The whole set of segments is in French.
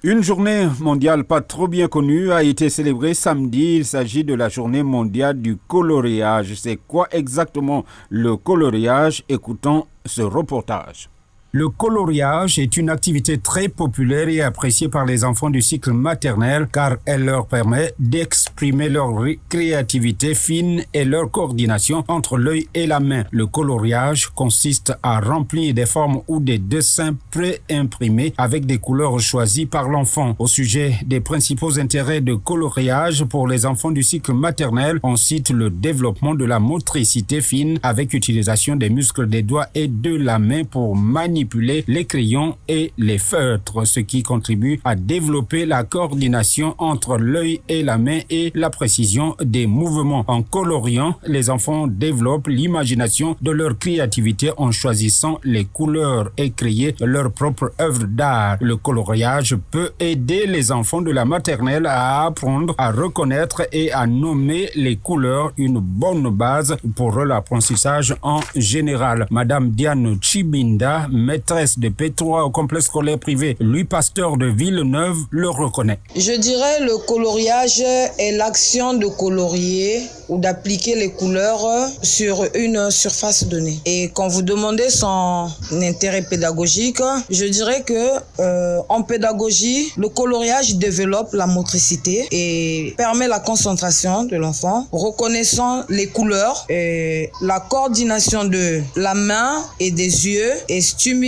Une journée mondiale pas trop bien connue a été célébrée samedi. Il s'agit de la journée mondiale du coloriage. C'est quoi exactement le coloriage? Écoutons ce reportage. Le coloriage est une activité très populaire et appréciée par les enfants du cycle maternel car elle leur permet d'exprimer leur créativité fine et leur coordination entre l'œil et la main. Le coloriage consiste à remplir des formes ou des dessins pré-imprimés avec des couleurs choisies par l'enfant. Au sujet des principaux intérêts de coloriage pour les enfants du cycle maternel, on cite le développement de la motricité fine avec utilisation des muscles des doigts et de la main pour manipuler les crayons et les feutres, ce qui contribue à développer la coordination entre l'œil et la main et la précision des mouvements. En coloriant, les enfants développent l'imagination de leur créativité en choisissant les couleurs et créer leur propre œuvre d'art. Le coloriage peut aider les enfants de la maternelle à apprendre à reconnaître et à nommer les couleurs, une bonne base pour l'apprentissage en général. Madame Diane Chibinda, maîtresse de P3 au complexe scolaire privé Louis Pasteur de Villeneuve, le reconnaît. Je dirais le coloriage est l'action de colorier ou d'appliquer les couleurs sur une surface donnée. Et quand vous demandez son intérêt pédagogique, je dirais que en pédagogie, le coloriage développe la motricité et permet la concentration de l'enfant, reconnaissant les couleurs, et la coordination de la main et des yeux et stimuler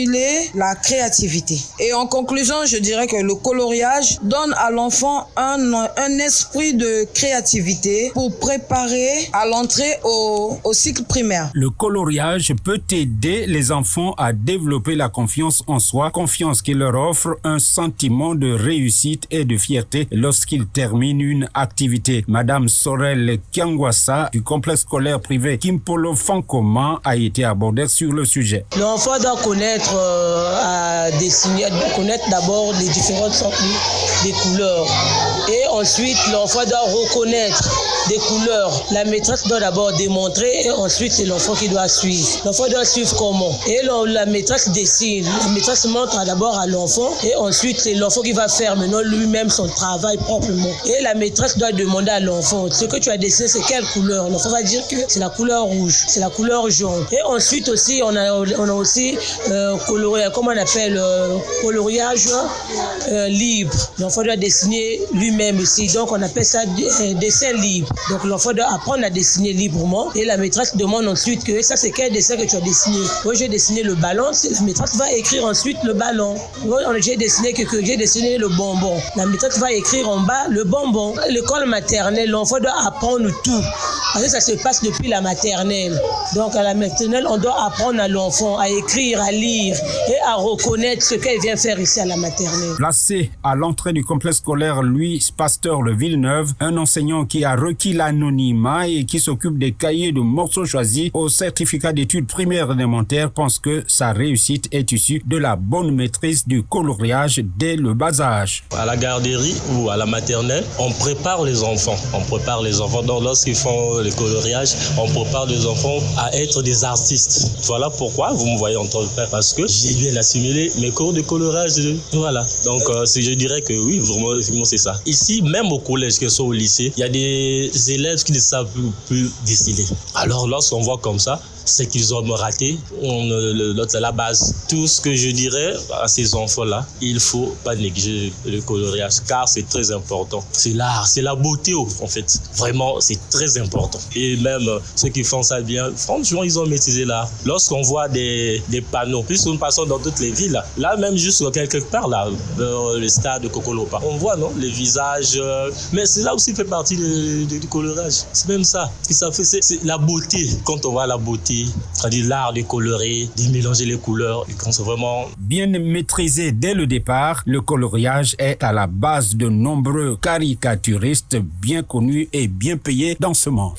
la créativité. Et en conclusion, je dirais que le coloriage donne à l'enfant un esprit de créativité pour préparer à l'entrée au cycle primaire. Le coloriage peut aider les enfants à développer la confiance en soi, confiance qui leur offre un sentiment de réussite et de fierté lorsqu'ils terminent une activité. Madame Sorel Kiangwassa du complexe scolaire privé Kimpolo Fankoma a été abordée sur le sujet. L'enfant doit connaître à dessiner, connaître d'abord les différentes sortes des couleurs. Et ensuite, l'enfant doit reconnaître des couleurs. La maîtresse doit d'abord démontrer et ensuite c'est l'enfant qui doit suivre. L'enfant doit suivre comment? Et la maîtresse dessine. La maîtresse montre d'abord à l'enfant et ensuite c'est l'enfant qui va faire maintenant lui-même son travail proprement. Et la maîtresse doit demander à l'enfant, ce que tu as dessiné c'est quelle couleur? L'enfant va dire que c'est la couleur rouge, c'est la couleur jaune. Et ensuite aussi on a aussi coloré, comment on appelle, coloriage libre. L'enfant doit dessiner lui-même aussi, donc on appelle ça dessin libre. Donc l'enfant doit apprendre à dessiner librement et la maîtresse demande ensuite que ça c'est quel dessin que tu as dessiné. Moi j'ai dessiné le ballon, la maîtresse va écrire ensuite le ballon. Moi j'ai dessiné le bonbon. La maîtresse va écrire en bas le bonbon. L'école maternelle, l'enfant doit apprendre tout. Parce que ça se passe depuis la maternelle. Donc à la maternelle, on doit apprendre à l'enfant à écrire, à lire et à reconnaître ce qu'elle vient faire ici à la maternelle. Placé à l'entrée du complexe scolaire Louis Pasteur de Villeneuve, un enseignant qui a requis l'anonymat et qui s'occupe des cahiers de morceaux choisis au certificat d'études primaires élémentaires pense que sa réussite est issue de la bonne maîtrise du coloriage dès le bas âge. À la garderie ou à la maternelle, on prépare les enfants. Donc lorsqu'ils font le coloriage, on prépare les enfants à être des artistes. Voilà pourquoi vous me voyez en train de faire, parce que j'ai bien assimilé mes cours de coloriage. Voilà. Donc je dirais que oui, vraiment c'est ça. Ici, même au collège, que ce soit au lycée, il y a des élèves qui ne savent plus dessiner. Alors lorsqu'on voit comme ça, c'est qu'ils ont raté la base. Tout ce que je dirais à ces enfants-là, il ne faut pas négliger le coloriage car c'est très important. C'est l'art, c'est la beauté en fait. Vraiment, c'est très important. Et même ceux qui font ça bien, franchement, ils ont maîtrisé l'art. Lorsqu'on voit des panneaux, plus nous passons dans toutes les villes, là même juste quelque part, là, le stade de Kokolopa, on voit non, les visages, mais cela aussi fait partie du coloriage. C'est même ça. C'est la beauté. Quand on voit la beauté, c'est-à-dire l'art de colorer, de mélanger les couleurs, et quand c'est vraiment bien maîtrisé dès le départ, le coloriage est à la base de nombreux caricaturistes bien connus et bien payés dans ce monde.